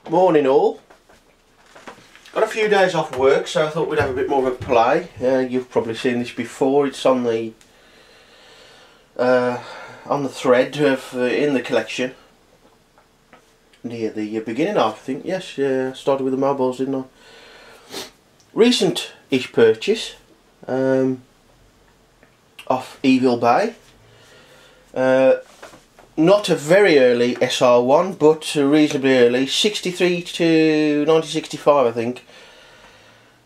Morning all. Got a few days off work, so I thought we'd have a bit more of a play. You've probably seen this before. It's on the thread of in the collection near the beginning. I think started with the mobiles, didn't I? Recent-ish purchase off Evil Bay. Not a very early SR1, but reasonably early, 63 to 1965 I think.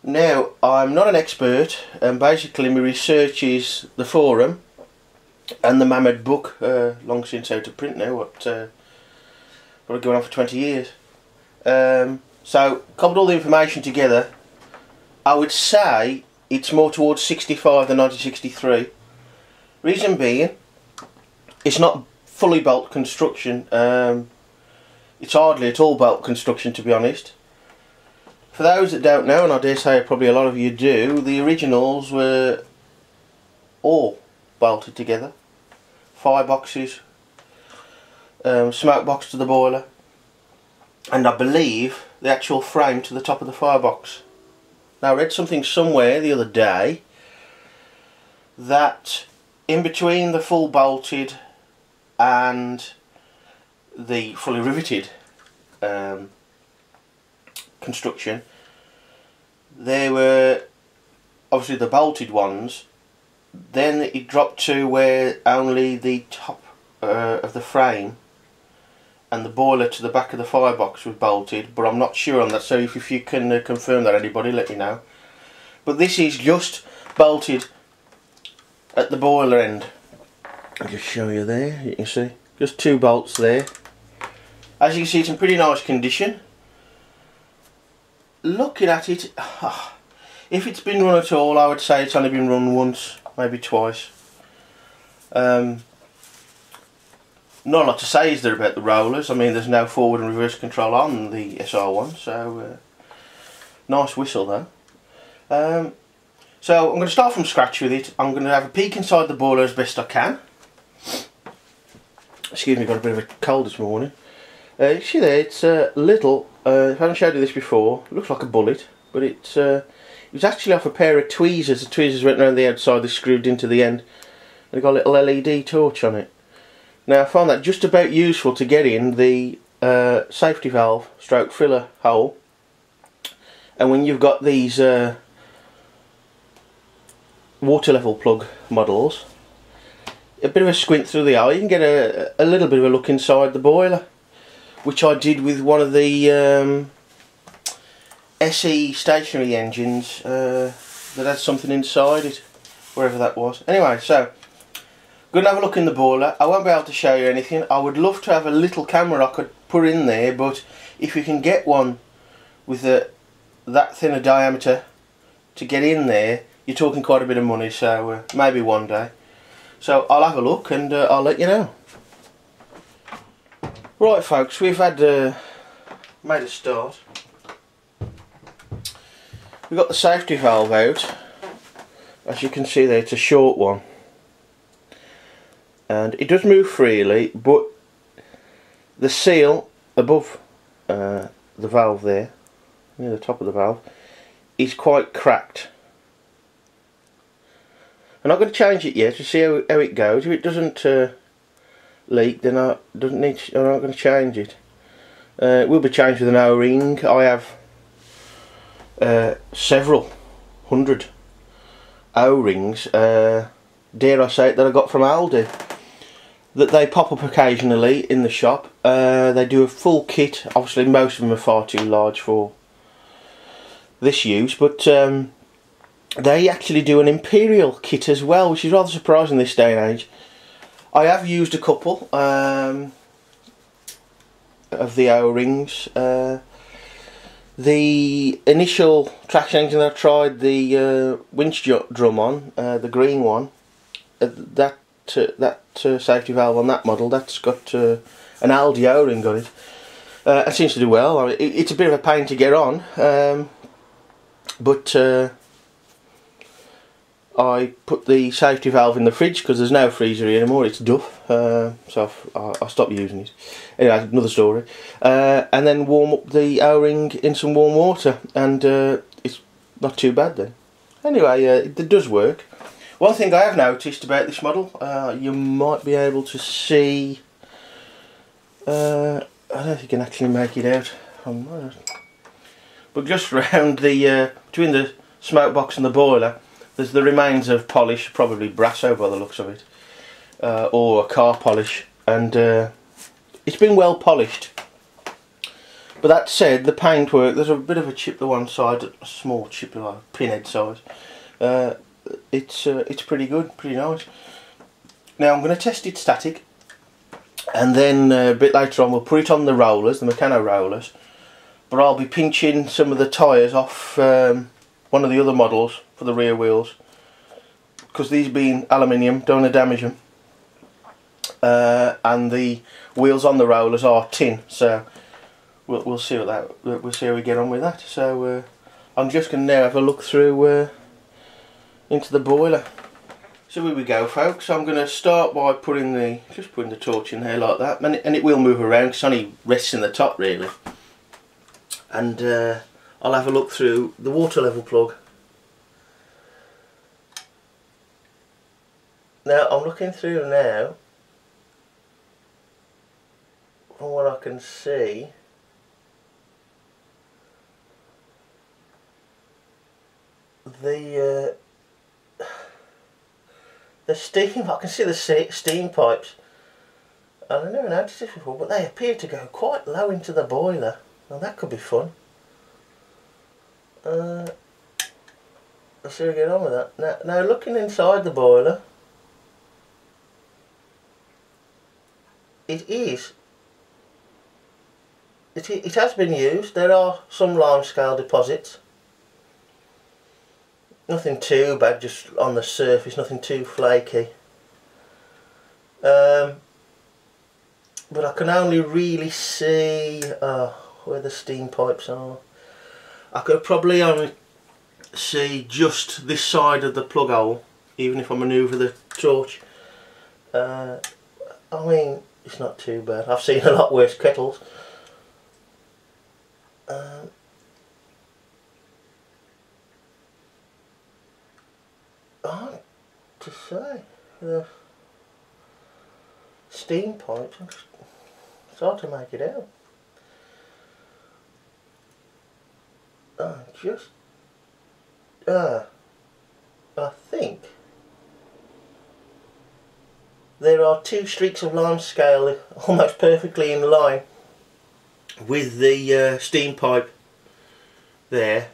Now, I'm not an expert, and basically my research is the forum and the Mamod book, long since out of print now, probably going on for 20 years. So, cobbled all the information together. I would say it's more towards 65 than 1963. Reason being, it's not fully bolt construction. It's hardly at all bolt construction, to be honest. For those that don't know, and I dare say probably a lot of you do, the originals were all bolted together. Fireboxes, smoke box to the boiler, and I believe the actual frame to the top of the firebox. Now, I read something somewhere the other day that in between the full bolted and the fully riveted construction, there were obviously the bolted ones. Then it dropped to where only the top of the frame and the boiler to the back of the firebox was bolted, but I'm not sure on that, so if you can confirm that, anybody, let me know. But this is just bolted at the boiler end. I'll just show you there, you can see, just two bolts there. As you can see, it's in pretty nice condition. Looking at it, if it's been run at all, I would say it's only been run once, maybe twice. Not a lot to say is there about the rollers. I mean, there's no forward and reverse control on the SR1, so nice whistle though. So I'm going to start from scratch with it. I'm going to have a peek inside the boiler as best I can. Excuse me, got a bit of a cold this morning. You see there, it's a little, I haven't showed you this before, it looks like a bullet, but it was actually off a pair of tweezers. The tweezers went around the outside, they screwed into the end, and it got a little LED torch on it. Now, I found that just about useful to get in the safety valve stroke filler hole, and when you've got these water level plug models, a bit of a squint through the eye, you can get a little bit of a look inside the boiler, which I did with one of the SE stationary engines that had something inside it, wherever that was. Anyway, so going to have a look in the boiler. I won't be able to show you anything. I would love to have a little camera I could put in there, but if you can get one with that thin a diameter to get in there, you're talking quite a bit of money, so maybe one day. So I'll have a look and I'll let you know. Right folks, we've had made a start. We've got the safety valve out. As you can see there, it's a short one. And it does move freely, but the seal above the valve there, near the top of the valve, is quite cracked. I'm not going to change it yet to see how it goes. If it doesn't leak, then I'm not going to change it. It will be changed with an O-ring. I have several hundred O-rings, dare I say it, that I got from Aldi, that they pop up occasionally in the shop. They do a full kit. Obviously most of them are far too large for this use, but they actually do an Imperial kit as well, which is rather surprising this day and age. I have used a couple of the O-rings. The initial traction engine that I tried the winch drum on, the green one, that safety valve on that model, that's got an Aldi O-ring on it. It seems to do well. I mean, it's a bit of a pain to get on, but I put the safety valve in the fridge because there's no freezer here anymore, it's duff, so I stopped using it. Anyway, another story. And then warm up the O-ring in some warm water, and it's not too bad then. Anyway, it does work. One thing I have noticed about this model, you might be able to see, I don't know if you can actually make it out from there, but just around the, between the smoke box and the boiler, there's the remains of polish, probably brasso by the looks of it, or a car polish, and it's been well polished. But that said, the paintwork, there's a bit of a chip to one side, a small chip, like pinhead size. It's pretty good, pretty nice. Now I'm going to test it static, and then a bit later on we'll put it on the rollers, the Meccano rollers. But I'll be pinching some of the tyres off one of the other models for the rear wheels, because these being aluminium, don't want to damage them. And the wheels on the rollers are tin, so we'll see we'll see how we get on with that. So I'm just going to now have a look through into the boiler. So here we go, folks. I'm going to start by putting the torch in there like that, and it will move around because it only rests in the top really. And I'll have a look through the water level plug. Now I'm looking through now. From what I can see, the steam, I can see the steam pipes. I never noticed this before, but they appear to go quite low into the boiler. Now that could be fun. Let's see how we get on with that. Now looking inside the boiler, it has been used. There are some limescale deposits. Nothing too bad, just on the surface, nothing too flaky. But I can only really see where the steam pipes are. I could probably only see just this side of the plug hole, even if I manoeuvre the torch. I mean, it's not too bad. I've seen a lot worse kettles. Hard to say. The steam pipes, it's hard to make it out. I think there are two streaks of limescale almost perfectly in line with the steam pipe there,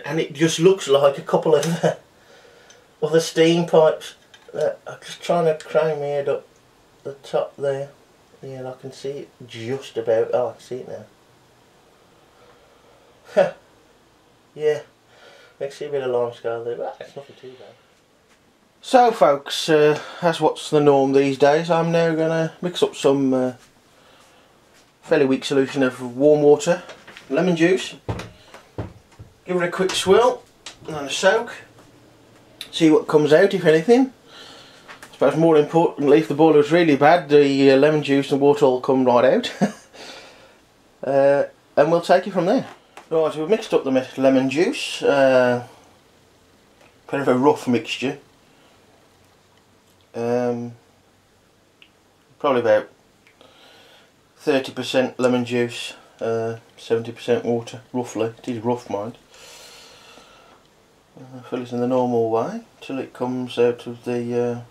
and it just looks like a couple of other steam pipes. I'm just trying to crane my head up the top there. Yeah, I can see it just about. Oh, I can see it now. Yeah, I see a bit of limescale there, but it's nothing too bad. So folks, that's what's the norm these days. I'm now going to mix up some fairly weak solution of warm water, lemon juice, give it a quick swirl and a soak, see what comes out if anything. I suppose more importantly, if the boiler is really bad, the lemon juice and water will come right out. And we'll take it from there. Right, so we've mixed up the lemon juice, kind of a rough mixture. Probably about 30% lemon juice, 70% water, roughly. It is rough, mind. Fill it in the normal way till it comes out of the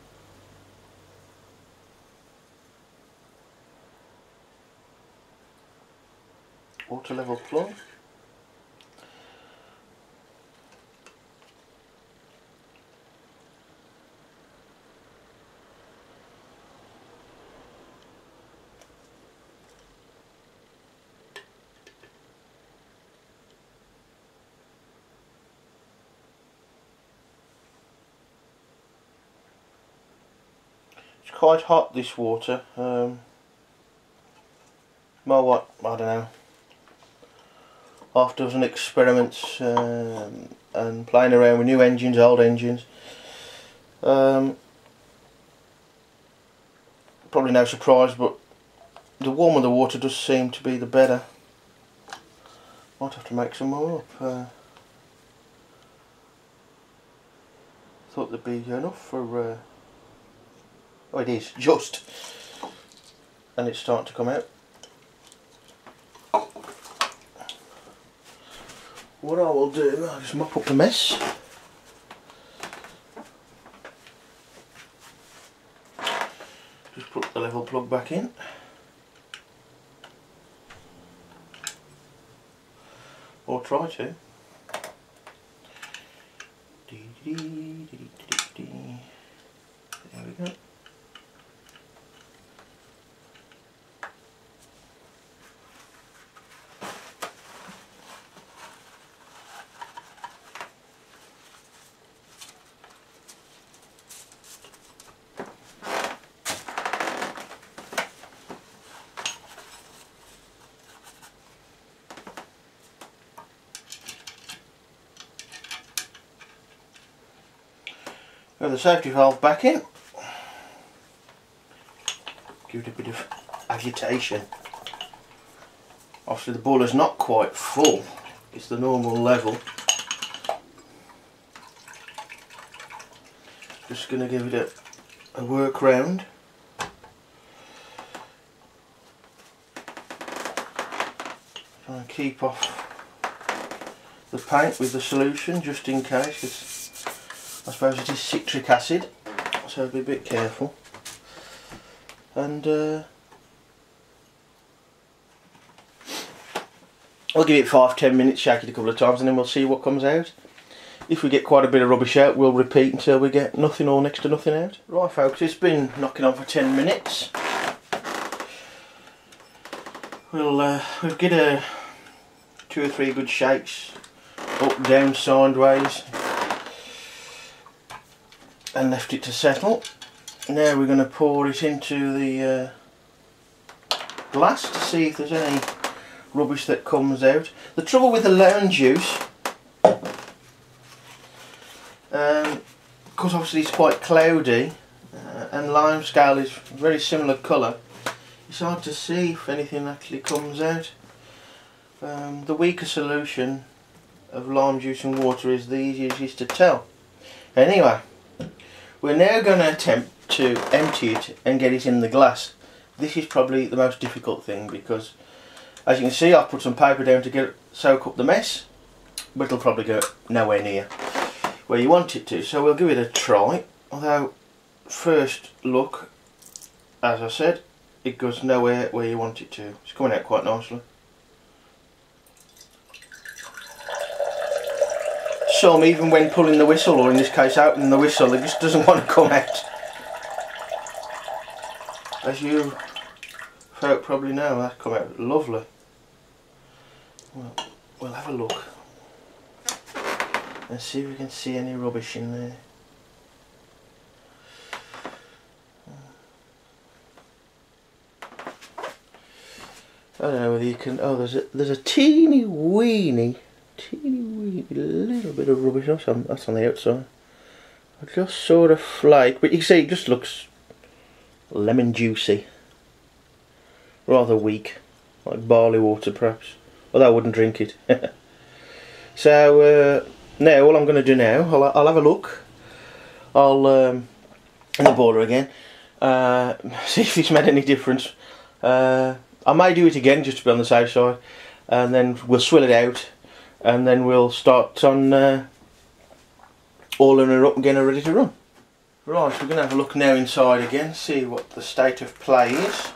water level plug. It's quite hot, this water. Well, what, I don't know, half a dozen experiments and playing around with new engines, old engines. Probably no surprise, but the warmer the water does seem to be, the better. Might have to make some more up. Thought there'd be enough for. Oh, it is just, and it's starting to come out. What I will do, I'll just mop up the mess. Just put the level plug back in. Or try to. There we go. Got the safety valve back in. Give it a bit of agitation. Obviously the boiler's not quite full, it's the normal level. Just going to give it a work round. Try and keep off the paint with the solution just in case, 'cause I suppose it is citric acid, so be a bit careful. And I'll give it 5-10 minutes, shake it a couple of times, and then we'll see what comes out. If we get quite a bit of rubbish out, we'll repeat until we get nothing or next to nothing out. Right folks, it's been knocking on for 10 minutes. We'll get 2 or 3 good shakes, up, down, sideways, and left it to settle. Now we're going to pour it into the glass to see if there's any rubbish that comes out. The trouble with the lime juice, because obviously it's quite cloudy and lime scale is very similar colour, it's hard to see if anything actually comes out. The weaker solution of lime juice and water is the easiest to tell. Anyway, we're now going to attempt to empty it and get it in the glass. This is probably the most difficult thing because, as you can see, I've put some paper down to soak up the mess, but it'll probably go nowhere near where you want it to. So we'll give it a try. Although, first look, as I said, it goes nowhere where you want it to. It's coming out quite nicely. Some, even when pulling the whistle, or in this case opening the whistle, it just doesn't want to come out. As you folk probably know, that's come out lovely. Well, we'll have a look and see if we can see any rubbish in there. I don't know whether you can. Oh, there's a teeny weeny little bit of rubbish. That's on the outside. I just sort of flake, but you can see it just looks lemon juicy, rather weak, like barley water perhaps. Although I wouldn't drink it. So now all I'm going to do now, I'll have a look. I'll in the boiler again, see if it's made any difference. I may do it again just to be on the safe side, and then we'll swill it out, and then we'll start on oiling her up and getting her ready to run. Right, so we're going to have a look now inside again, see what the state of play is.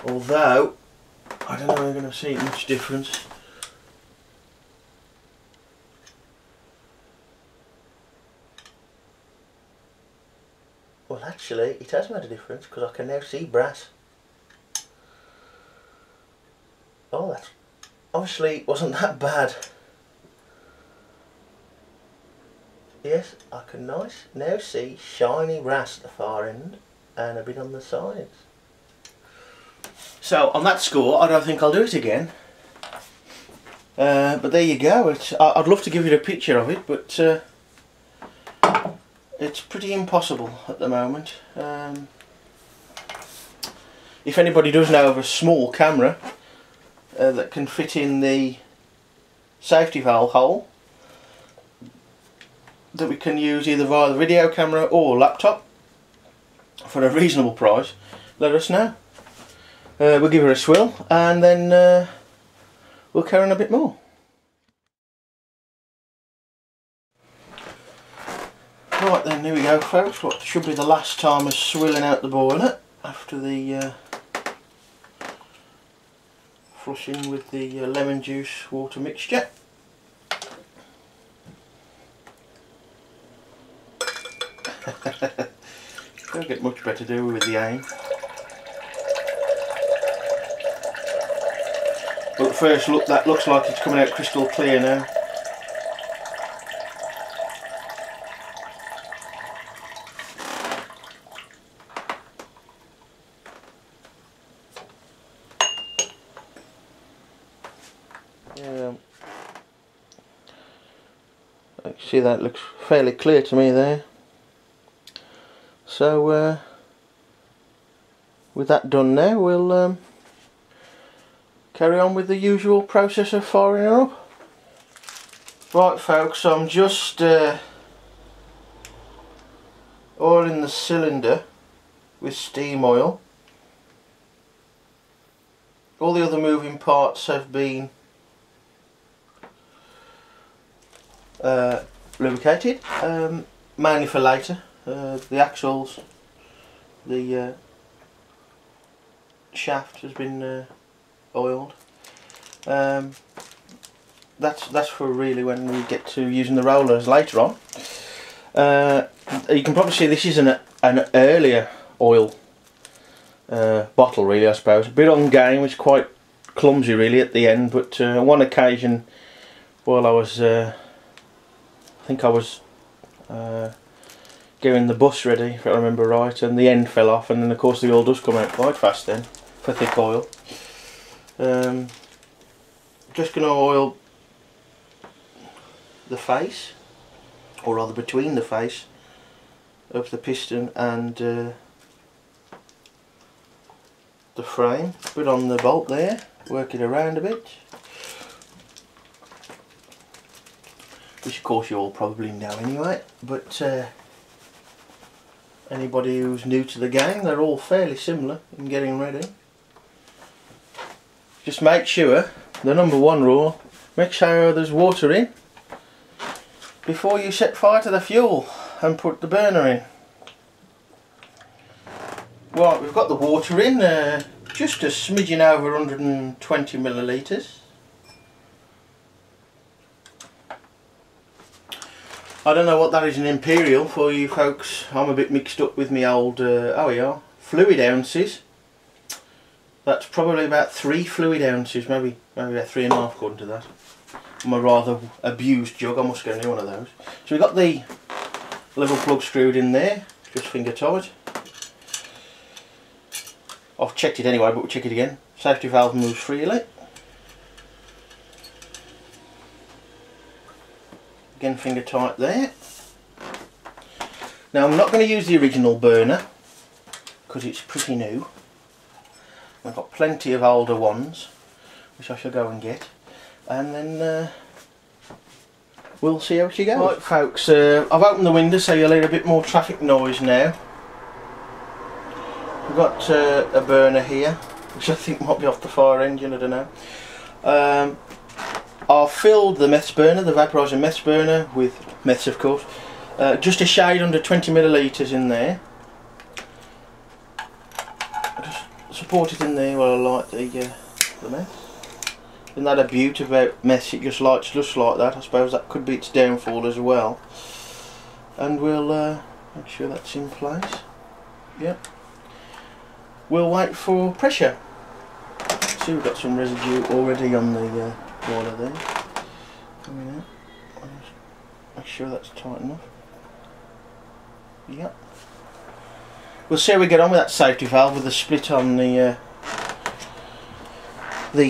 Although, I don't know if we're going to see much difference. Well, actually, it has made a difference because I can now see brass. Oh, that obviously wasn't that bad. Yes, I can now see shiny brass at the far end and a bit on the sides. So on that score, I don't think I'll do it again. But there you go. I'd love to give you a picture of it, but it's pretty impossible at the moment. If anybody does know of a small camera that can fit in the safety valve hole that we can use either via the video camera or laptop for a reasonable price, let us know. We'll give her a swill and then we'll carry on a bit more. Right then, here we go folks, what should be the last time of swilling out the boiler after the flushing with the lemon juice water mixture. Don't get much better, do we, with the aim. But at first look, that looks like it's coming out crystal clear now. See, that looks fairly clear to me there. So with that done now, we'll carry on with the usual process of firing her up. Right folks, I'm just oiling the cylinder with steam oil. All the other moving parts have been lubricated, mainly for later. The axles, the shaft has been oiled. That's for really when we get to using the rollers later on. You can probably see this is an earlier oil bottle, really, I suppose. A bit on game, it's quite clumsy really at the end, but on one occasion while I was I think I was getting the bus ready, if I remember right, and the end fell off, and then of course the oil does come out quite fast then for thick oil. Just going to oil the face, or rather between the face of the piston and the frame. Put on the bolt there, work it around a bit, which of course you all probably know anyway, but anybody who's new to the game, they're all fairly similar in getting ready. Just make sure, the number one rule, make sure there's water in before you set fire to the fuel and put the burner in. Right, we've got the water in, just a smidgen over 120 millilitres. I don't know what that is in imperial for you folks. I'm a bit mixed up with my old, oh yeah, fluid ounces. That's probably about 3 fluid ounces, maybe about 3.5 according to that. I'm a rather abused jug, I must get a new one of those. So we've got the level plug screwed in there, just finger tight. I've checked it anyway, but we'll check it again. Safety valve moves freely. Again, finger tight there. Now I'm not going to use the original burner because it's pretty new. I've got plenty of older ones which I shall go and get, and then we'll see how she goes. Right folks, I've opened the window so you'll hear a bit more traffic noise now. We've got a burner here which I think might be off the fire engine, I don't know. I've filled the meths burner, the vaporizer meths burner, with meths of course, just a shade under 20 millilitres in there. Just support it in there while I light the meths. Isn't that a beauty about meths? It just lights just like that. I suppose that could be its downfall as well. And we'll make sure that's in place. Yep. We'll wait for pressure. See, we've got some residue already on the boiler there. Coming out. Make sure that's tight enough. Yep. We'll see how we get on with that safety valve with the split on the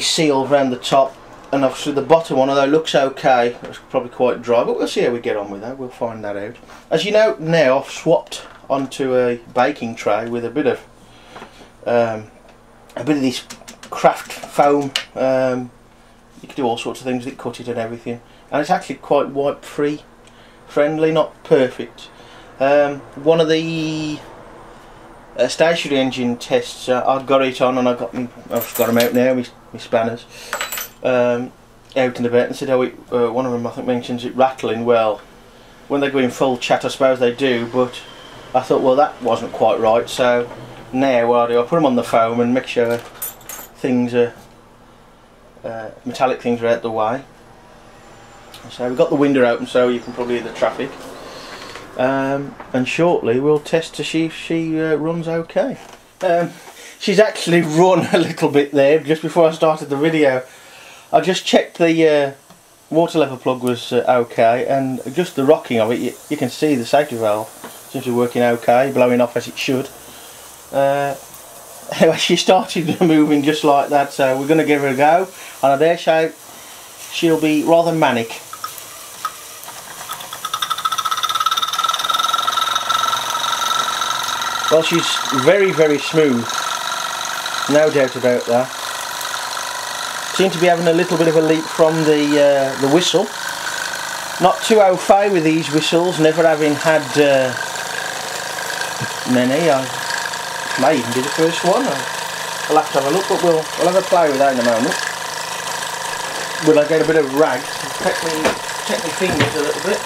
seal around the top. and obviously the bottom one, although it looks okay, it's probably quite dry, but we'll see how we get on with that. We'll find that out. As you know now, I've swapped onto a baking tray with a bit of this craft foam. You can do all sorts of things with it, cut it and everything, and it's actually quite wipe-free friendly, not perfect. One of the stationary engine tests, I've got it on, and I've got them out now, my spanners, out and about, and said, one of them I think mentions it rattling. Well, when they go in full chat I suppose they do, but I thought, well, that wasn't quite right, so now what I do, I put them on the foam and make sure things are metallic things are out the way. So we've got the window open so you can probably hear the traffic, and shortly we'll test to see if she runs okay. She's actually run a little bit there just before I started the video. I just checked the water level plug was okay, and just the rocking of it, you can see the safety valve seems to be working okay, blowing off as it should. Anyway, she started moving just like that, so we're going to give her a go, and I dare say she'll be rather manic. Well, she's very, very smooth, no doubt about that. Seem to be having a little bit of a leak from the whistle. Not too au fait with these whistles, never having had many. I may even be the first one. I'll have to have a look, but we'll have a play with that in a moment. Will I get a bit of rag? Check my fingers a little bit.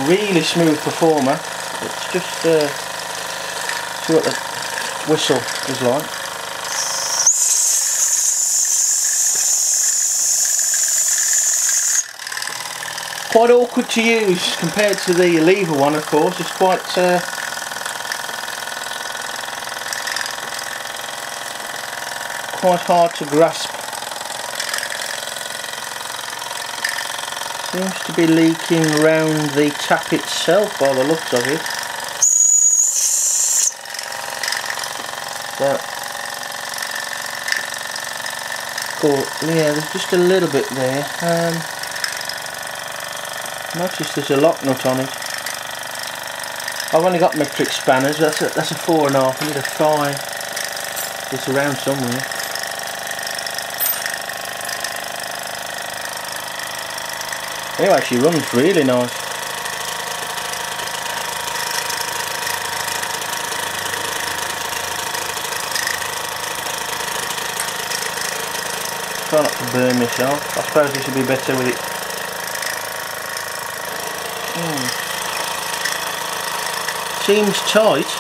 Really smooth performer. Let's just see what the whistle is like. Quite awkward to use compared to the lever one, of course. It's quite hard to grasp. Seems to be leaking round the tap itself by the looks of it. So, cool. Yeah, there's just a little bit there. Notice there's a lock nut on it. I've only got metric spanners. That's a 4.5. I need a 5. It's around somewhere. Anyway, she runs really nice. Try not to burn myself. I suppose this would be better with it. Seems tight.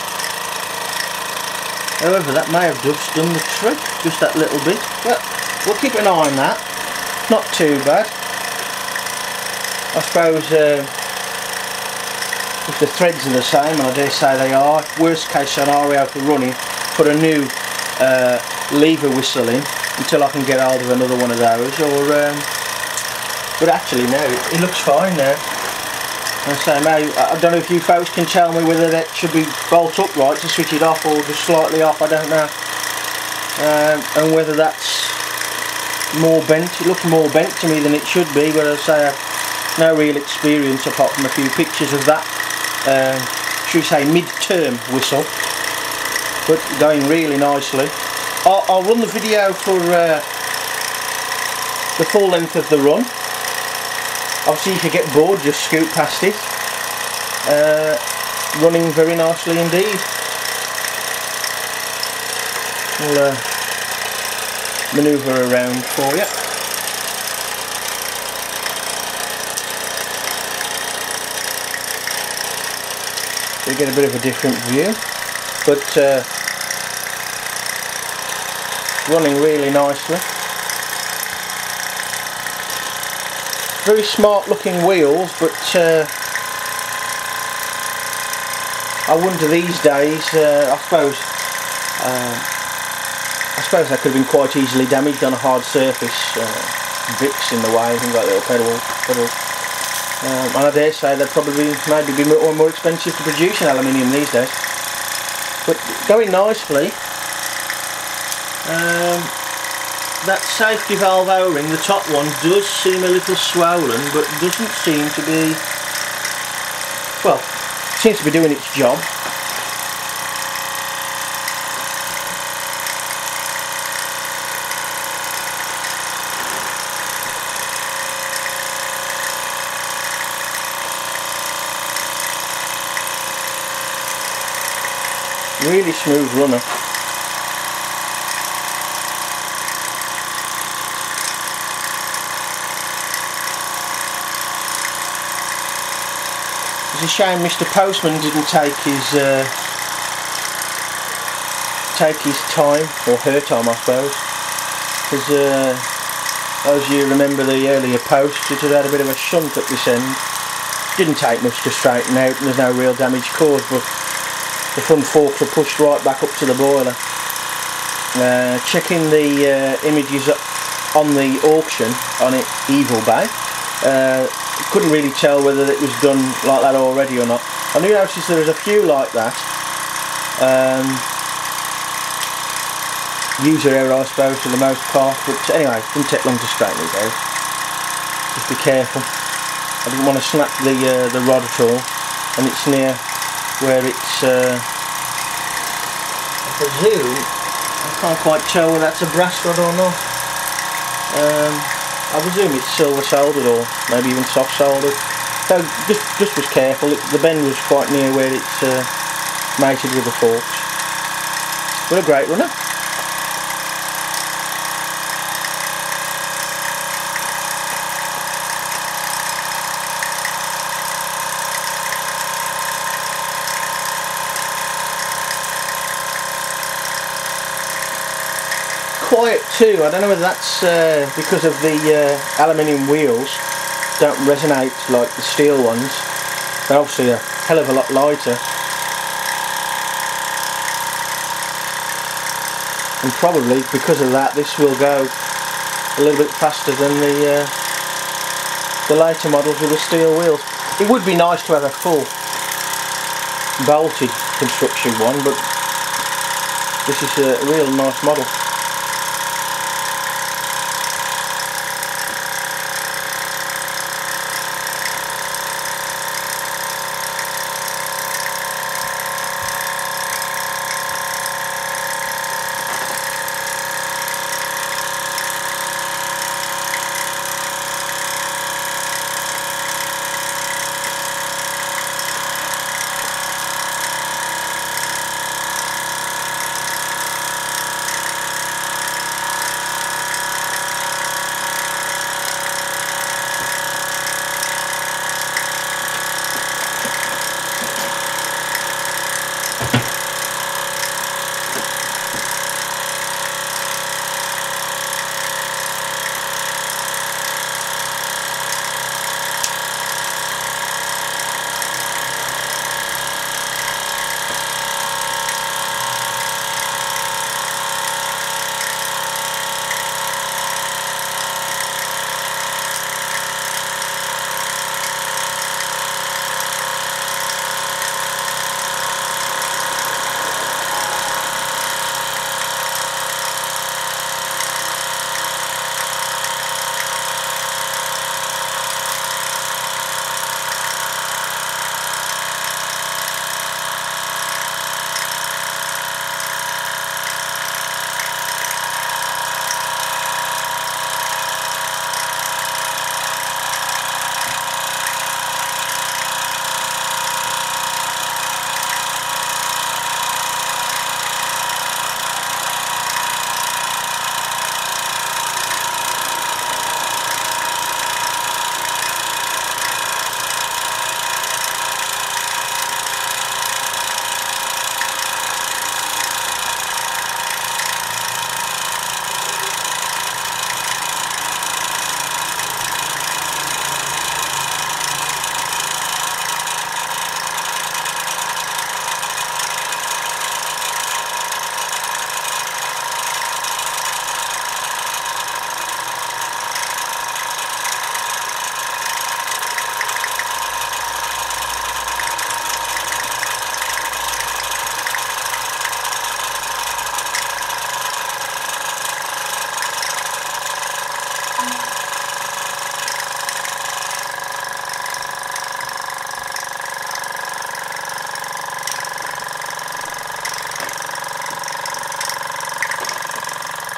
However, that may have just done the trick. Just that little bit. But we'll keep an eye on that. Not too bad. I suppose if the threads are the same, and I dare say they are, worst case scenario for running, put a new lever whistle in until I can get hold of another one of those. But actually no, it looks fine now. And so maybe, I don't know if you folks can tell me whether that should be bolt upright to switch it off or just slightly off, I don't know. And whether that's more bent. It looks more bent to me than it should be, but as I say, I've no real experience apart from a few pictures of that, should we say mid-term whistle, but going really nicely. I'll run the video for the full length of the run. Obviously if you get bored, just scoot past it. Running very nicely indeed. We'll manoeuvre around for you. So you get a bit of a different view, but running really nicely. Very smart looking wheels, but I wonder these days, I suppose they could have been quite easily damaged on a hard surface, bricks in the way, things like little pedals. And I dare say they'd probably maybe be more expensive to produce in aluminium these days. But going nicely. That safety valve O-ring, the top one, does seem a little swollen, but doesn't seem to be, well, seems to be doing its job. Really smooth runner. It's a shame Mr. Postman didn't take his time, or her time I suppose, because as you remember the earlier post, it had a bit of a shunt at this end. Didn't take much to straighten out and there's no real damage caused, but the front forks were pushed right back up to the boiler. Checking the images on the auction on it, Evil Bay, couldn't really tell whether it was done like that already or not. I do notice there's a few like that. User error I suppose for the most part, but anyway, it didn't take long to straighten it out. Just be careful. I didn't want to snap the rod at all, and it's near where it's I presume, I can't quite tell whether that's a brass rod or not. I presume it's silver soldered or maybe even soft soldered. So just was careful. The bend was quite near where it's mated with the forks. What a great runner. Quiet too. I don't know whether that's because of the aluminium wheels don't resonate like the steel ones. They're obviously a hell of a lot lighter, and probably because of that this will go a little bit faster than the later models with the steel wheels. It would be nice to have a full bolted construction one, but this is a real nice model.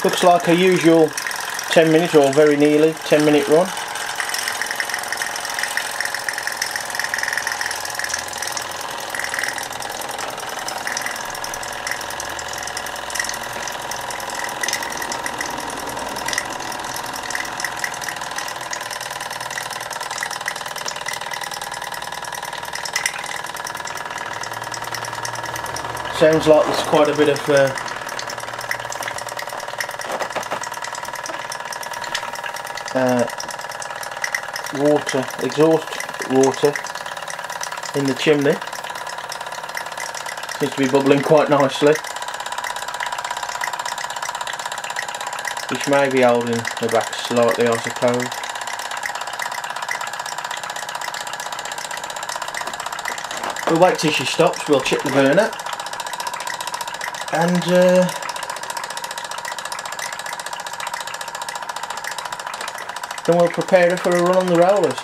Looks like a usual 10 minute or very nearly 10-minute run. Sounds like there's quite a bit of water, exhaust water in the chimney. Seems to be bubbling quite nicely, which may be holding the back slightly, I suppose. We'll wait till she stops, we'll check the burner, and then we'll prepare her for a run on the rollers.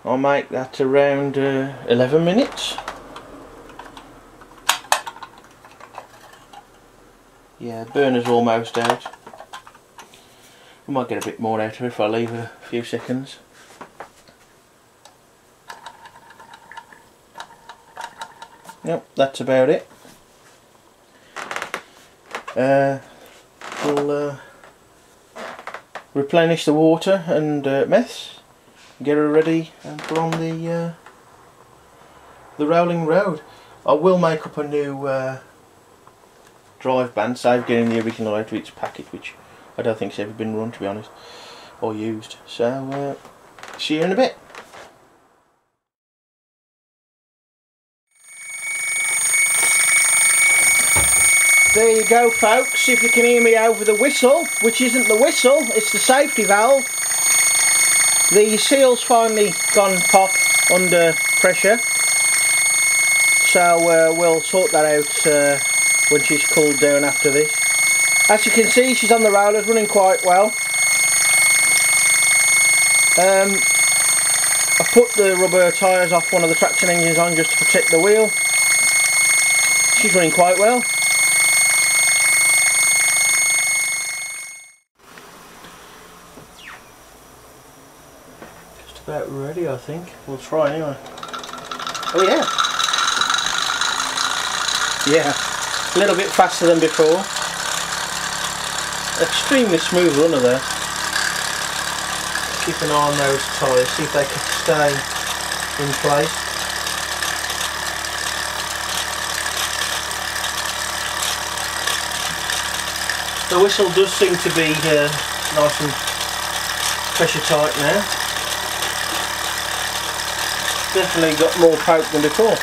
I'll make that around 11 minutes. Yeah, the burner's almost out. I might get a bit more out of her if I leave her a few seconds. Yep, that's about it. We'll replenish the water and meths. Get her ready and put on the rolling road. I will make up a new drive band, save getting the original out of its packet, which I don't think's ever been run, to be honest, or used. So see you in a bit. There you go, folks. If you can hear me over the whistle, which isn't the whistle, it's the safety valve. The seal's finally gone pop under pressure, so we'll sort that out when she's cooled down after this. As you can see, she's on the rollers, running quite well. I put the rubber tyres off one of the traction engines on just to protect the wheel. She's running quite well. About ready, I think. We'll try anyway. Oh yeah. Yeah, a little bit faster than before. Extremely smooth runner there. Keep an eye on those tyres, see if they can stay in place. The whistle does seem to be nice and pressure tight now. Definitely got more poke than before.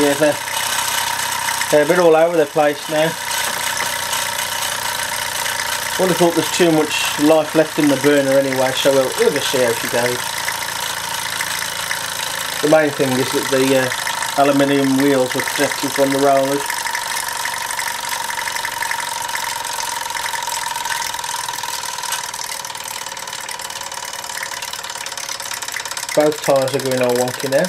Yeah, they're a bit all over the place now. I would have thought there's too much life left in the burner anyway, so we'll just see how she goes. The main thing is that the aluminium wheels are protected from the rollers. Both tyres are going all wonky now.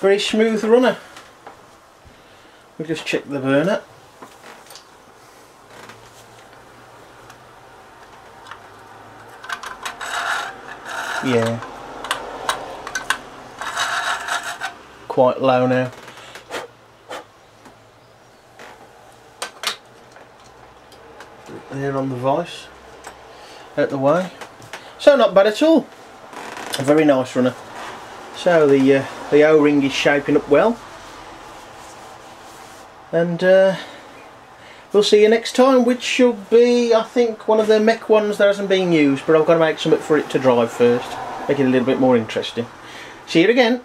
Very smooth runner. We'll just check the burner. Yeah. Quite low now. There on the vice. Out the way. So not bad at all. A very nice runner. So the O-ring is shaping up well, and we'll see you next time, which should be, I think, one of the mech ones that hasn't been used, but I've got to make something for it to drive first, make it a little bit more interesting. See you again.